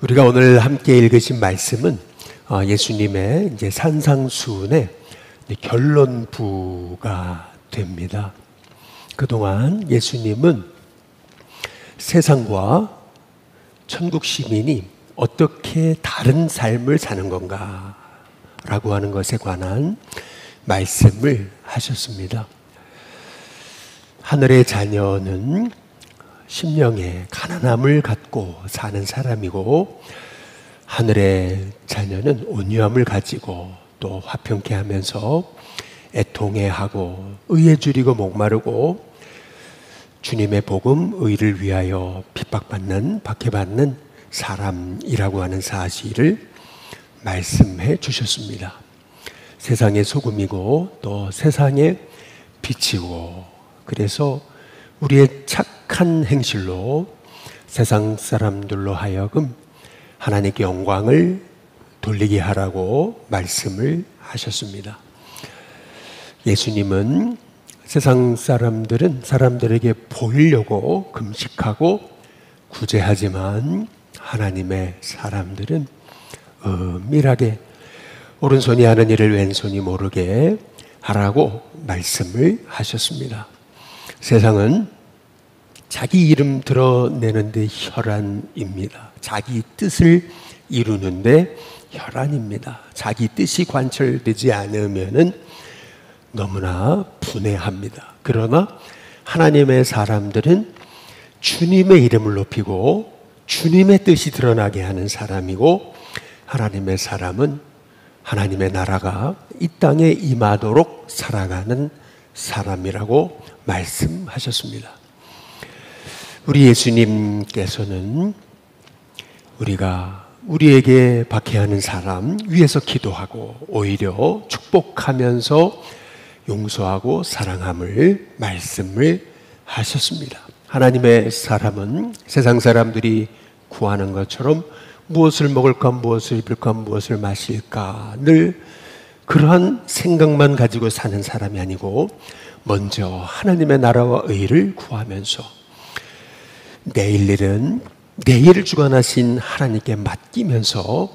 우리가 오늘 함께 읽으신 말씀은 예수님의 이제 산상수훈의 결론부가 됩니다. 그동안 예수님은 세상과 천국 시민이 어떻게 다른 삶을 사는 건가 라고 하는 것에 관한 말씀을 하셨습니다. 하늘의 자녀는 심령의 가난함을 갖고 사는 사람이고, 하늘의 자녀는 온유함을 가지고 또 화평케 하면서 애통해하고 의에 줄이고 목마르고 주님의 복음 의를 위하여 핍박받는 박해받는 사람이라고 하는 사실을 말씀해 주셨습니다. 세상의 소금이고 또 세상의 빛이고, 그래서 우리의 착한 행실로 세상 사람들로 하여금 하나님께 영광을 돌리게 하라고 말씀을 하셨습니다. 예수님은 세상 사람들은 사람들에게 보이려고 금식하고 구제하지만 하나님의 사람들은 은밀하게 오른손이 하는 일을 왼손이 모르게 하라고 말씀을 하셨습니다. 세상은 자기 이름 드러내는데 혈안입니다. 자기 뜻을 이루는데 혈안입니다. 자기 뜻이 관철되지 않으면은 너무나 분해합니다. 그러나 하나님의 사람들은 주님의 이름을 높이고 주님의 뜻이 드러나게 하는 사람이고, 하나님의 사람은 하나님의 나라가 이 땅에 임하도록 살아가는 사람이라고 말씀하셨습니다. 우리 예수님께서는 우리에게 박해하는 사람 위에서 기도하고 오히려 축복하면서 용서하고 사랑함을 말씀을 하셨습니다. 하나님의 사람은 세상 사람들이 구하는 것처럼 무엇을 먹을까, 무엇을 입을까, 무엇을 마실까 늘 그러한 생각만 가지고 사는 사람이 아니고, 먼저 하나님의 나라와 의를 구하면서 내일 일은 내일을 주관하신 하나님께 맡기면서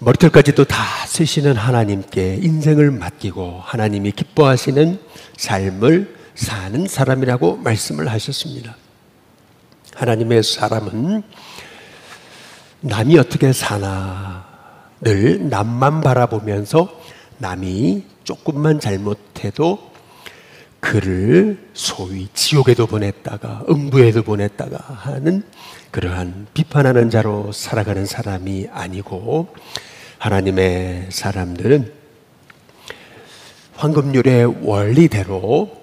머리털까지도 다 쓰시는 하나님께 인생을 맡기고 하나님이 기뻐하시는 삶을 사는 사람이라고 말씀을 하셨습니다. 하나님의 사람은 남이 어떻게 사나 늘 남만 바라보면서 남이 조금만 잘못해도 그를 소위 지옥에도 보냈다가 음부에도 보냈다가 하는 그러한 비판하는 자로 살아가는 사람이 아니고, 하나님의 사람들은 황금률의 원리대로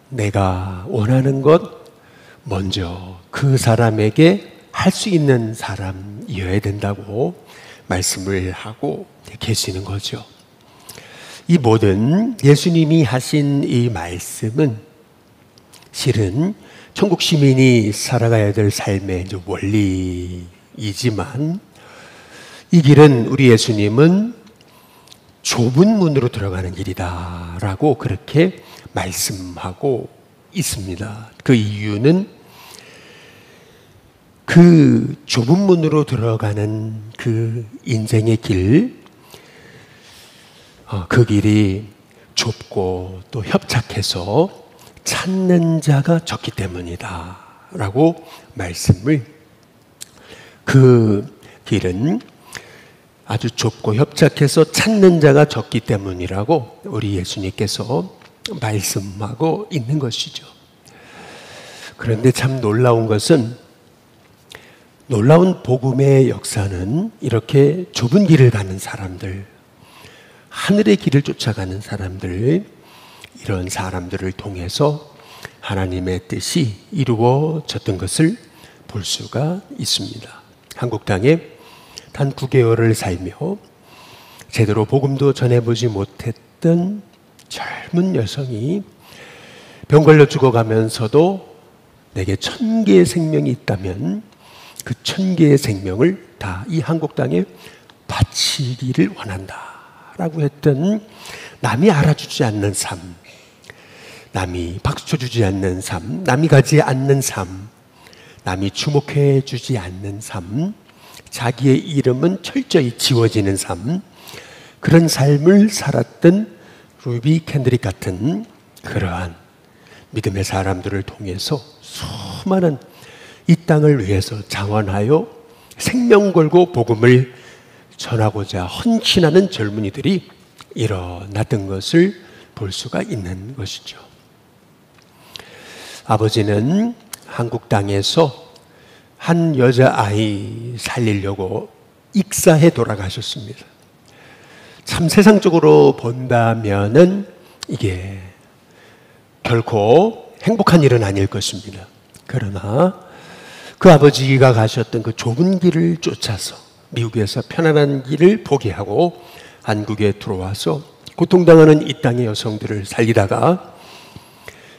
내가 원하는 것 먼저 그 사람에게 할 수 있는 사람이어야 된다고 말씀을 하고 계시는 거죠. 이 모든 예수님이 하신 이 말씀은 실은 천국 시민이 살아가야 될 삶의 원리이지만, 이 길은 우리 예수님은 좁은 문으로 들어가는 길이다 라고 그렇게 말씀하고 있습니다. 그 이유는 그 좁은 문으로 들어가는 그 인생의 길, 그 길이 좁고 또 협착해서 찾는 자가 적기 때문이다 라고 말씀을, 그 길은 아주 좁고 협착해서 찾는 자가 적기 때문이라고 우리 예수님께서 말씀하고 있는 것이죠. 그런데 참 놀라운 것은, 놀라운 복음의 역사는 이렇게 좁은 길을 가는 사람들, 하늘의 길을 쫓아가는 사람들, 이런 사람들을 통해서 하나님의 뜻이 이루어졌던 것을 볼 수가 있습니다. 한국 땅에 단 9개월을 살며 제대로 복음도 전해보지 못했던 젊은 여성이 병 걸려 죽어가면서도 내게 1000개의 생명이 있다면 그 1000개의 생명을 다 이 한국 땅에 바치기를 원한다 라고 했던, 남이 알아주지 않는 삶, 남이 박수 쳐주지 않는 삶, 남이 가지 않는 삶, 남이 주목해 주지 않는 삶, 자기의 이름은 철저히 지워지는 삶, 그런 삶을 살았던 루비 캔드릭 같은 그러한 믿음의 사람들을 통해서 수많은 이 땅을 위해서 장원하여 생명 걸고 복음을 전하고자 헌신하는 젊은이들이 일어났던 것을 볼 수가 있는 것이죠. 아버지는 한국 땅에서 한 여자아이 살리려고 익사해 돌아가셨습니다. 참 세상적으로 본다면은 이게 결코 행복한 일은 아닐 것입니다. 그러나 그 아버지가 가셨던 그 좁은 길을 쫓아서 미국에서 편안한 길을 포기하고 한국에 들어와서 고통당하는 이 땅의 여성들을 살리다가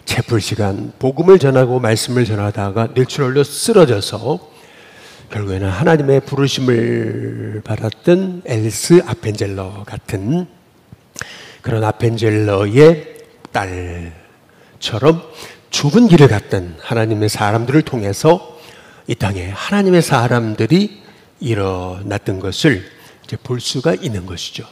채플시간 복음을 전하고 말씀을 전하다가 뇌출혈로 쓰러져서 결국에는 하나님의 부르심을 받았던 엘스 아펜젤러 같은 그런 아펜젤러의 딸처럼 좁은 길을 갔던 하나님의 사람들을 통해서 이 땅에 하나님의 사람들이 일어났던 것을 이제 볼 수가 있는 것이죠.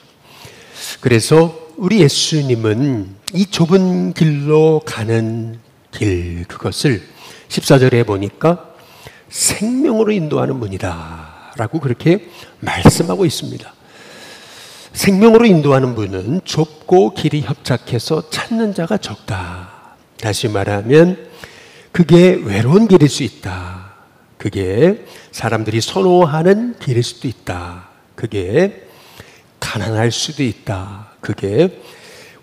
그래서 우리 예수님은 이 좁은 길로 가는 길, 그것을 14절에 보니까 생명으로 인도하는 분이다 라고 그렇게 말씀하고 있습니다. 생명으로 인도하는 분은 좁고 길이 협착해서 찾는 자가 적다. 다시 말하면 그게 외로운 길일 수 있다. 그게 사람들이 선호하는 길일 수도 있다. 그게 가난할 수도 있다. 그게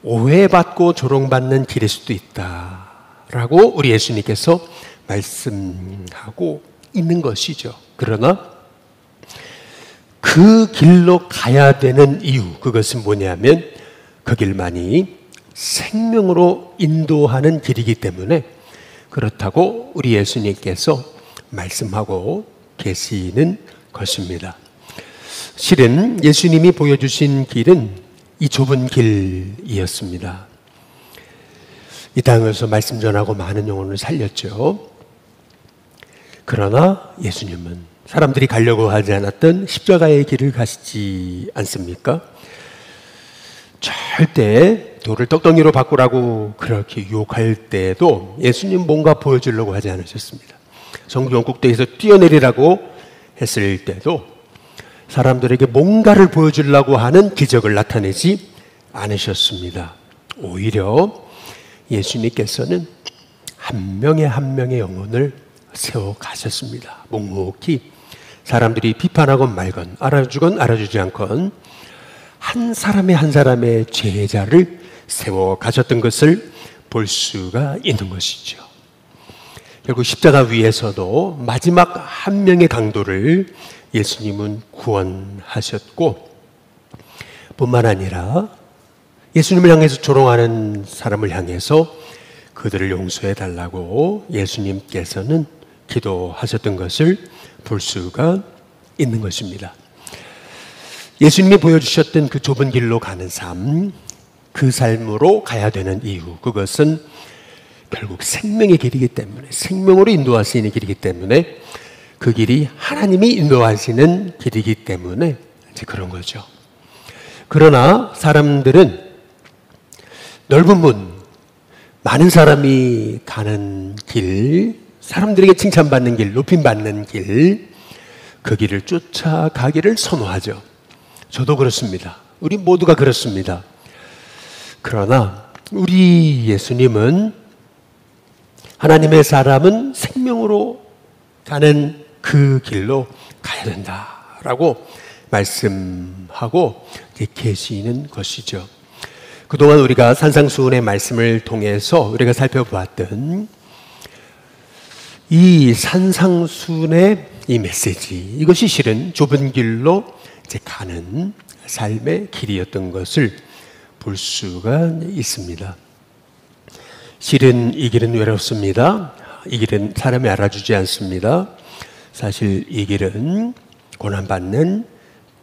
오해받고 조롱받는 길일 수도 있다 라고 우리 예수님께서 말씀하고 있는 것이죠. 그러나 그 길로 가야 되는 이유, 그것은 뭐냐면 그 길만이 생명으로 인도하는 길이기 때문에 그렇다고 우리 예수님께서 말씀하고 계시는 것입니다. 실은 예수님이 보여주신 길은 이 좁은 길이었습니다. 이 땅에서 말씀 전하고 많은 영혼을 살렸죠. 그러나 예수님은 사람들이 가려고 하지 않았던 십자가의 길을 가시지 않습니까? 절대 돌을 떡덩이로 바꾸라고 그렇게 유혹할 때에도 예수님 뭔가 보여주려고 하지 않으셨습니다. 성전 꼭대기에서 뛰어내리라고 했을 때도 사람들에게 뭔가를 보여주려고 하는 기적을 나타내지 않으셨습니다. 오히려 예수님께서는 한 명의 한 명의 영혼을 세워 가셨습니다. 묵묵히 사람들이 비판하건 말건 알아주건 알아주지 않건 한 사람의 한 사람의 제자를 세워 가셨던 것을 볼 수가 있는 것이죠. 결국 십자가 위에서도 마지막 한 명의 강도를 예수님은 구원하셨고 뿐만 아니라 예수님을 향해서 조롱하는 사람을 향해서 그들을 용서해 달라고 예수님께서는 기도하셨던 것을 볼 수가 있는 것입니다. 예수님이 보여주셨던 그 좁은 길로 가는 삶, 그 삶으로 가야 되는 이유, 그것은 결국 생명의 길이기 때문에, 생명으로 인도하시는 길이기 때문에, 그 길이 하나님이 인도하시는 길이기 때문에 이제 그런 거죠. 그러나 사람들은 넓은 문, 많은 사람이 가는 길, 사람들에게 칭찬받는 길, 높임받는 길, 그 길을 쫓아가기를 선호하죠. 저도 그렇습니다. 우리 모두가 그렇습니다. 그러나 우리 예수님은 하나님의 사람은 생명으로 가는 그 길로 가야 된다라고 말씀하고 계시는 것이죠. 그동안 우리가 산상수훈의 말씀을 통해서 우리가 살펴보았던 이 산상수훈의 이 메시지, 이것이 실은 좁은 길로 이제 가는 삶의 길이었던 것을 볼 수가 있습니다. 실은 이 길은 외롭습니다. 이 길은 사람이 알아주지 않습니다. 사실 이 길은 고난받는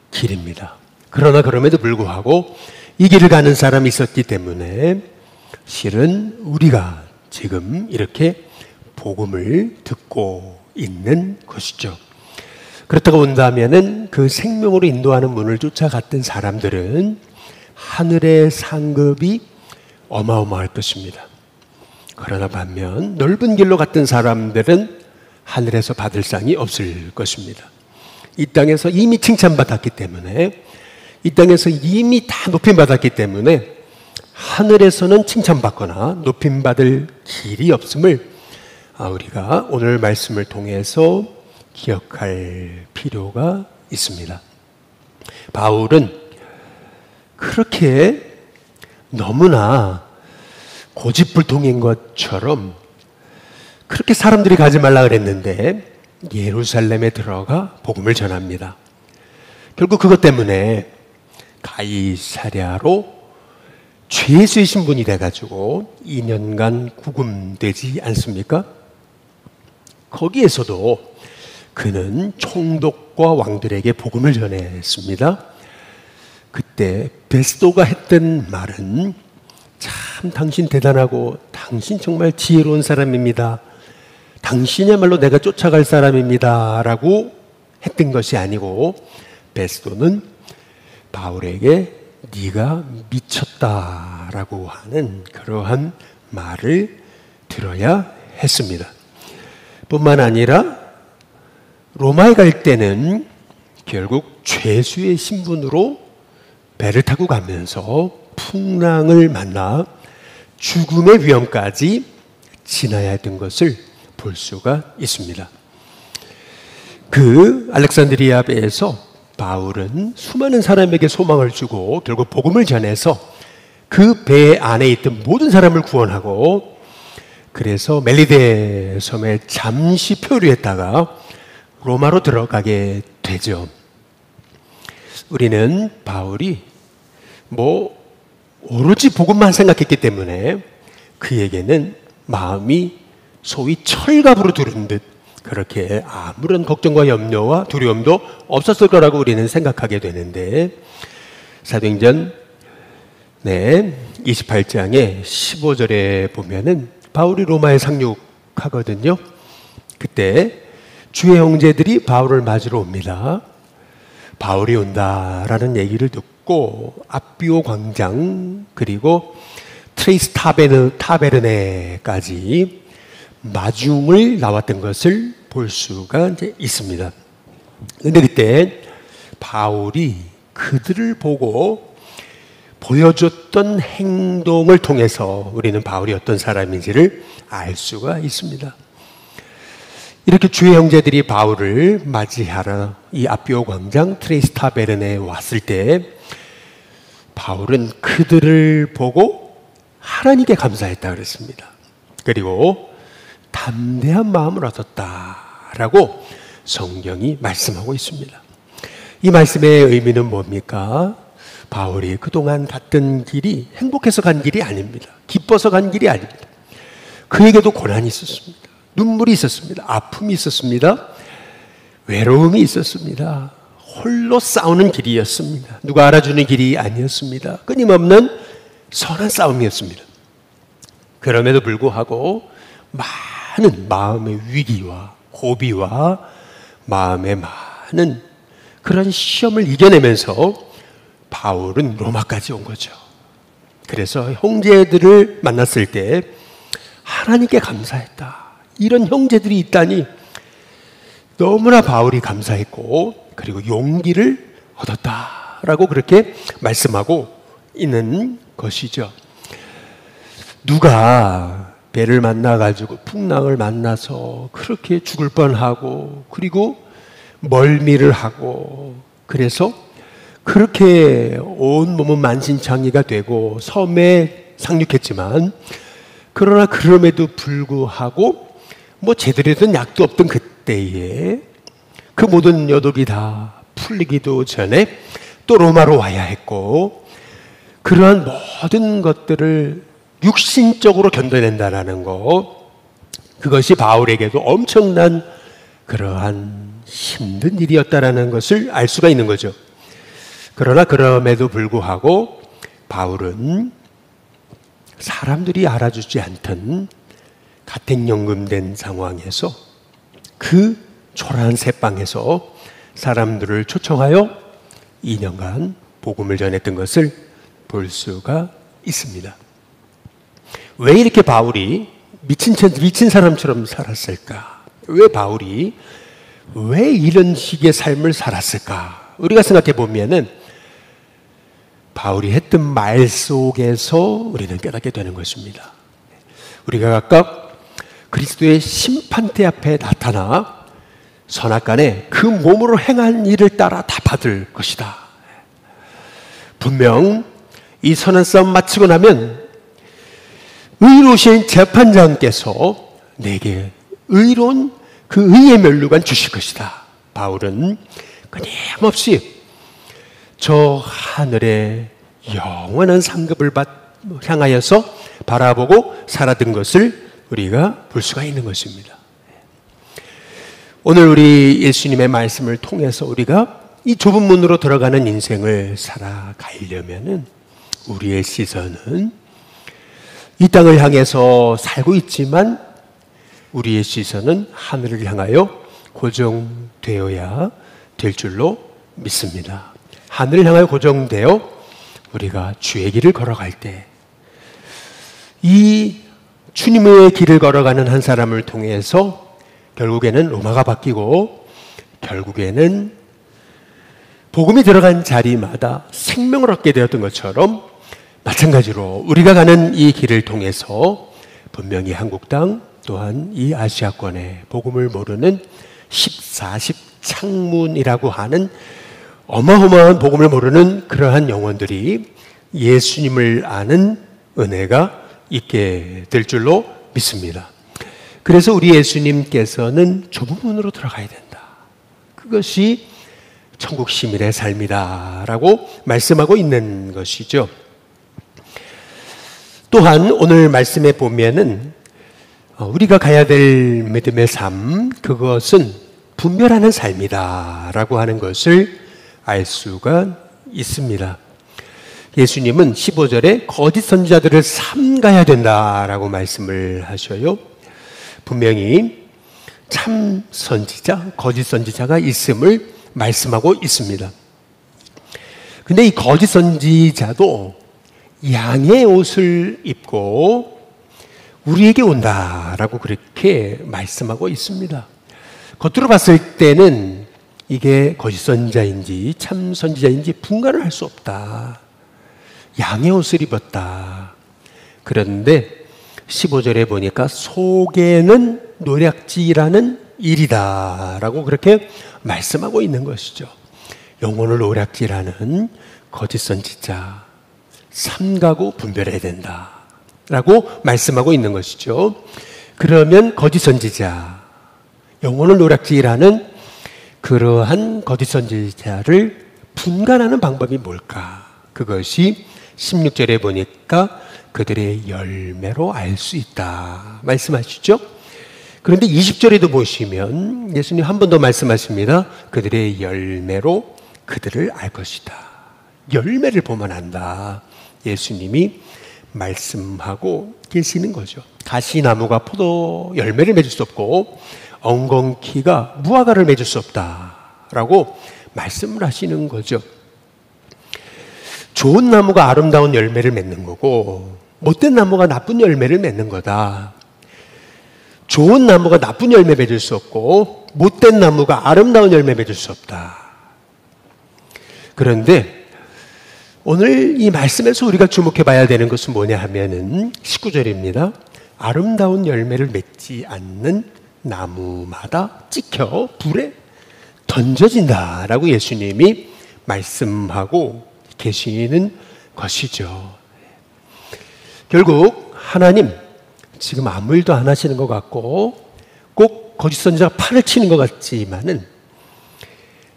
길입니다. 그러나 그럼에도 불구하고 이 길을 가는 사람이 있었기 때문에 실은 우리가 지금 이렇게 복음을 듣고 있는 것이죠. 그렇다고 본다면은 그 생명으로 인도하는 문을 쫓아갔던 사람들은 하늘의 상급이 어마어마할 것입니다. 그러나 반면 넓은 길로 갔던 사람들은 하늘에서 받을 상이 없을 것입니다. 이 땅에서 이미 칭찬받았기 때문에, 이 땅에서 이미 다 높임받았기 때문에 하늘에서는 칭찬받거나 높임받을 길이 없음을 우리가 오늘 말씀을 통해서 기억할 필요가 있습니다. 바울은 그렇게 너무나 고집불통인 것처럼 그렇게 사람들이 가지 말라 그랬는데 예루살렘에 들어가 복음을 전합니다. 결국 그것 때문에 가이사랴로 죄수의 신분이 돼가지고 2년간 구금되지 않습니까? 거기에서도 그는 총독과 왕들에게 복음을 전했습니다. 그때 베스도가 했던 말은 참 당신 대단하고 당신 정말 지혜로운 사람입니다. 당신이야말로 내가 쫓아갈 사람입니다. 라고 했던 것이 아니고 베스도는 바울에게 네가 미쳤다라고 하는 그러한 말을 들어야 했습니다. 뿐만 아니라 로마에 갈 때는 결국 죄수의 신분으로 배를 타고 가면서 풍랑을 만나 죽음의 위험까지 지나야 했던 것을 볼 수가 있습니다. 그 알렉산드리아 배에서 바울은 수많은 사람에게 소망을 주고 결국 복음을 전해서 그 배 안에 있던 모든 사람을 구원하고, 그래서 멜리데 섬에 잠시 표류했다가 로마로 들어가게 되죠. 우리는 바울이 오로지 복음만 생각했기 때문에 그에게는 마음이 소위 철갑으로 두른 듯 그렇게 아무런 걱정과 염려와 두려움도 없었을 거라고 우리는 생각하게 되는데, 사도행전 28장의 15절에 보면은 바울이 로마에 상륙하거든요. 그때 주의 형제들이 바울을 맞으러 옵니다. 바울이 온다라는 얘기를 듣고 아비오 광장 그리고 트레이스 타베르네까지 마중을 나왔던 것을 볼 수가 이제 있습니다. 그런데 그때 바울이 그들을 보고 보여줬던 행동을 통해서 우리는 바울이 어떤 사람인지를 알 수가 있습니다. 이렇게 주의 형제들이 바울을 맞이하러 이 아비오 광장 트레이스 타베르네에 왔을 때 바울은 그들을 보고 하나님께 감사했다 그랬습니다. 그리고 담대한 마음을 얻었다라고 성경이 말씀하고 있습니다. 이 말씀의 의미는 뭡니까? 바울이 그동안 갔던 길이 행복해서 간 길이 아닙니다. 기뻐서 간 길이 아닙니다. 그에게도 고난이 있었습니다. 눈물이 있었습니다. 아픔이 있었습니다. 외로움이 있었습니다. 홀로 싸우는 길이었습니다. 누가 알아주는 길이 아니었습니다. 끊임없는 선한 싸움이었습니다. 그럼에도 불구하고 많은 마음의 위기와 고비와 마음의 많은 그런 시험을 이겨내면서 바울은 로마까지 온 거죠. 그래서 형제들을 만났을 때 하나님께 감사했다. 이런 형제들이 있다니 너무나 바울이 감사했고, 그리고 용기를 얻었다라고 그렇게 말씀하고 있는 것이죠. 누가 배를 만나가지고 풍랑을 만나서 그렇게 죽을 뻔하고, 그리고 멀미를 하고, 그래서 그렇게 온몸은 만신창이가 되고 섬에 상륙했지만, 그러나 그럼에도 불구하고 제대로 된 약도 없던 그때에 그 모든 여독이 다 풀리기도 전에 또 로마로 와야 했고, 그러한 모든 것들을 육신적으로 견뎌낸다는 것, 그것이 바울에게도 엄청난 그러한 힘든 일이었다라는 것을 알 수가 있는 거죠. 그러나 그럼에도 불구하고 바울은 사람들이 알아주지 않던 가택연금된 상황에서 그 초라한 새방에서 사람들을 초청하여 2년간 복음을 전했던 것을 볼 수가 있습니다. 왜 이렇게 바울이 미친 사람처럼 살았을까? 왜 바울이 왜 이런 식의 삶을 살았을까? 우리가 생각해 보면은 바울이 했던 말 속에서 우리는 깨닫게 되는 것입니다. 우리가 각각 그리스도의 심판대 앞에 나타나 선악간에 그 몸으로 행한 일을 따라 다 받을 것이다. 분명 이 선한 싸움 마치고 나면 의로우신 재판장께서 내게 의로운 그 의의 면류관 주실 것이다. 바울은 끊임없이 저 하늘의 영원한 상급을 향하여서 바라보고 살았던 것을 우리가 볼 수가 있는 것입니다. 오늘 우리 예수님의 말씀을 통해서 우리가 이 좁은 문으로 들어가는 인생을 살아가려면은 우리의 시선은 이 땅을 향해서 살고 있지만 우리의 시선은 하늘을 향하여 고정되어야 될 줄로 믿습니다. 하늘을 향하여 고정되어 우리가 주의 길을 걸어갈 때 이 주님의 길을 걸어가는 한 사람을 통해서 결국에는 로마가 바뀌고 결국에는 복음이 들어간 자리마다 생명을 얻게 되었던 것처럼 마찬가지로 우리가 가는 이 길을 통해서 분명히 한국 땅 또한 이 아시아권에 복음을 모르는 14십 창문이라고 하는 어마어마한 복음을 모르는 그러한 영혼들이 예수님을 아는 은혜가 있게 될 줄로 믿습니다. 그래서 우리 예수님께서는 좁은 문으로 들어가야 된다. 그것이 천국 시민의 삶이다라고 말씀하고 있는 것이죠. 또한 오늘 말씀에 보면은 우리가 가야 될 믿음의 삶, 그것은 분별하는 삶이다라고 하는 것을 알 수가 있습니다. 예수님은 15절에 거짓 선지자들을 삼가야 된다라고 말씀을 하셔요. 분명히 참 선지자, 거짓 선지자가 있음을 말씀하고 있습니다. 근데 이 거짓 선지자도 양의 옷을 입고 우리에게 온다라고 그렇게 말씀하고 있습니다. 겉으로 봤을 때는 이게 거짓 선지자인지 참 선지자인지 분간을 할 수 없다. 양의 옷을 입었다. 그런데 15절에 보니까 속에는 노략질하는 일이다라고 그렇게 말씀하고 있는 것이죠. 영혼을 노략질하는 거짓 선지자 삼가고 분별해야 된다라고 말씀하고 있는 것이죠. 그러면 거짓 선지자, 영혼을 노략질하는 그러한 거짓 선지자를 분간하는 방법이 뭘까? 그것이 16절에 보니까 그들의 열매로 알 수 있다 말씀하시죠. 그런데 20절에도 보시면 예수님 한 번 더 말씀하십니다. 그들의 열매로 그들을 알 것이다. 열매를 보면 안다. 예수님이 말씀하고 계시는 거죠. 가시나무가 포도 열매를 맺을 수 없고 엉겅퀴가 무화과를 맺을 수 없다라고 말씀을 하시는 거죠. 좋은 나무가 아름다운 열매를 맺는 거고 못된 나무가 나쁜 열매를 맺는 거다. 좋은 나무가 나쁜 열매 맺을 수 없고 못된 나무가 아름다운 열매 맺을 수 없다. 그런데 오늘 이 말씀에서 우리가 주목해 봐야 되는 것은 뭐냐 하면은 19절입니다. 아름다운 열매를 맺지 않는 나무마다 찍혀 불에 던져진다라고 예수님이 말씀하고 계시는 것이죠. 결국 하나님 지금 아무 일도 안 하시는 것 같고 꼭 거짓 선지자가 판을 치는 것 같지만은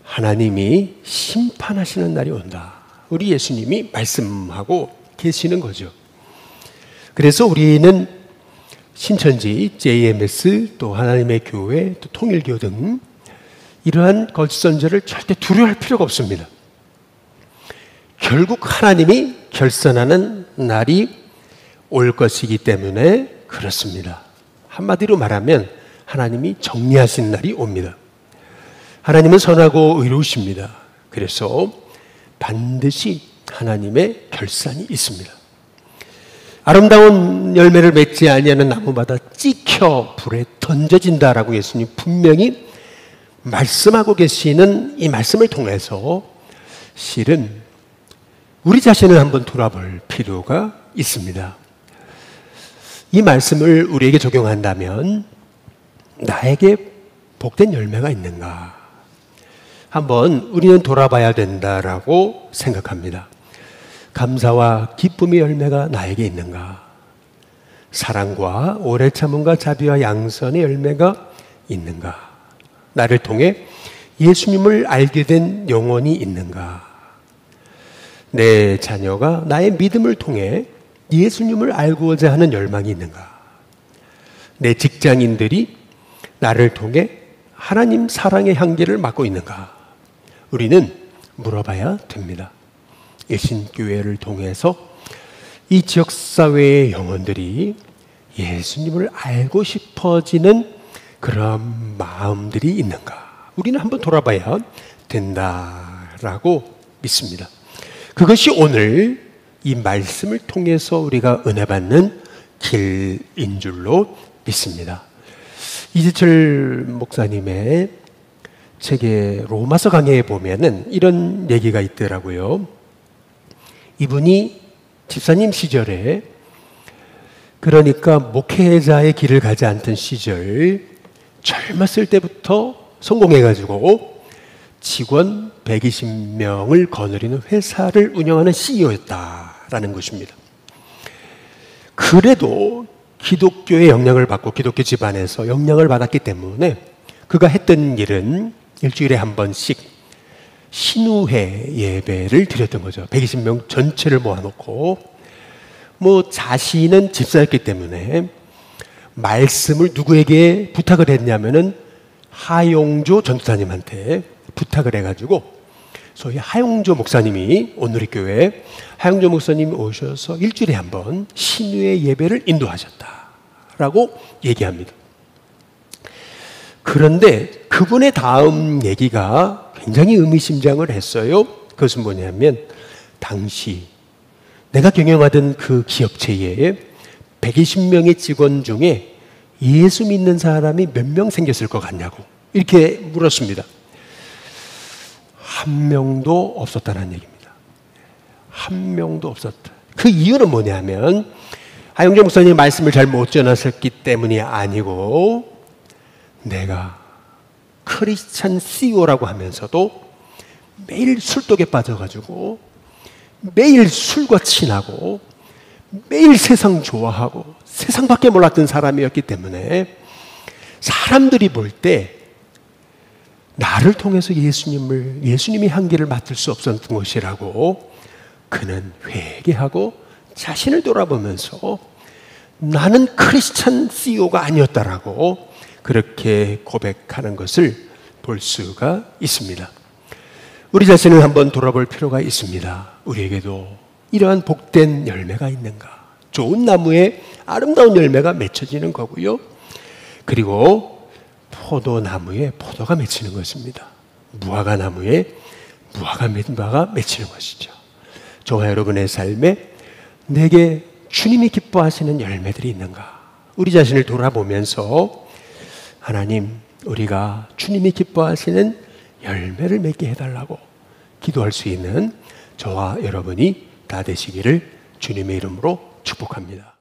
하나님이 심판하시는 날이 온다. 우리 예수님이 말씀하고 계시는 거죠. 그래서 우리는 신천지, JMS, 또 하나님의 교회, 또 통일교 등 이러한 거짓 선지자를 절대 두려워할 필요가 없습니다. 결국 하나님이 결선하는 날이 올 것이기 때문에 그렇습니다. 한마디로 말하면 하나님이 정리하신 날이 옵니다. 하나님은 선하고 의로우십니다. 그래서 반드시 하나님의 결산이 있습니다. 아름다운 열매를 맺지 아니하는 나무마다 찍혀 불에 던져진다라고 예수님 분명히 말씀하고 계시는 이 말씀을 통해서 실은 우리 자신을 한번 돌아볼 필요가 있습니다. 이 말씀을 우리에게 적용한다면 나에게 복된 열매가 있는가? 한번 우리는 돌아봐야 된다라고 생각합니다. 감사와 기쁨의 열매가 나에게 있는가? 사랑과 오래 참음과 자비와 양선의 열매가 있는가? 나를 통해 예수님을 알게 된 영혼이 있는가? 내 자녀가 나의 믿음을 통해 예수님을 알고자 하는 열망이 있는가? 내 직장인들이 나를 통해 하나님 사랑의 향기를 맡고 있는가? 우리는 물어봐야 됩니다. 일신교회를 통해서 이 지역사회의 영혼들이 예수님을 알고 싶어지는 그런 마음들이 있는가? 우리는 한번 돌아봐야 된다라고 믿습니다. 그것이 오늘 이 말씀을 통해서 우리가 은혜 받는 길인 줄로 믿습니다. 이재철 목사님의 책의 로마서 강해에 보면은 이런 얘기가 있더라고요. 이분이 집사님 시절에, 그러니까 목회자의 길을 가지 않던 시절, 젊었을 때부터 성공해가지고 직원 120명을 거느리는 회사를 운영하는 CEO였다라는 것입니다. 그래도 기독교의 영향을 받고 기독교 집안에서 영향을 받았기 때문에 그가 했던 일은 일주일에 한 번씩 신우회 예배를 드렸던 거죠. 120명 전체를 모아놓고, 자신은 집사였기 때문에 말씀을 누구에게 부탁을 했냐면은 하용조 전도사님한테 부탁을 해가지고, 소위 하용조 목사님이, 오늘의 교회에 하용조 목사님이 오셔서 일주일에 한 번 신우회 예배를 인도하셨다라고 얘기합니다. 그런데 그분의 다음 얘기가 굉장히 의미심장을 했어요. 그것은 뭐냐면, 당시 내가 경영하던 그 기업체에 120명의 직원 중에 예수 믿는 사람이 몇 명 생겼을 것 같냐고 이렇게 물었습니다. 한 명도 없었다는 얘기입니다. 한 명도 없었다. 그 이유는 뭐냐면, 하용조 목사님이 말씀을 잘 못 전하셨기 때문이 아니고, 내가 크리스찬 CEO라고 하면서도 매일 술독에 빠져가지고 매일 술과 친하고 매일 세상 좋아하고 세상밖에 몰랐던 사람이었기 때문에 사람들이 볼 때 나를 통해서 예수님이 향기를 맡을 수 없었던 것이라고 그는 회개하고 자신을 돌아보면서 나는 크리스찬 CEO가 아니었다라고 그렇게 고백하는 것을 볼 수가 있습니다. 우리 자신을 한번 돌아볼 필요가 있습니다. 우리에게도 이러한 복된 열매가 있는가? 좋은 나무에 아름다운 열매가 맺혀지는 거고요. 그리고 포도나무에 포도가 맺히는 것입니다. 무화과 나무에 무화과가 맺히는 것이죠. 저와 여러분의 삶에 내게 주님이 기뻐하시는 열매들이 있는가? 우리 자신을 돌아보면서 하나님, 우리가 주님이 기뻐하시는 열매를 맺게 해달라고 기도할 수 있는 저와 여러분이 다 되시기를 주님의 이름으로 축복합니다.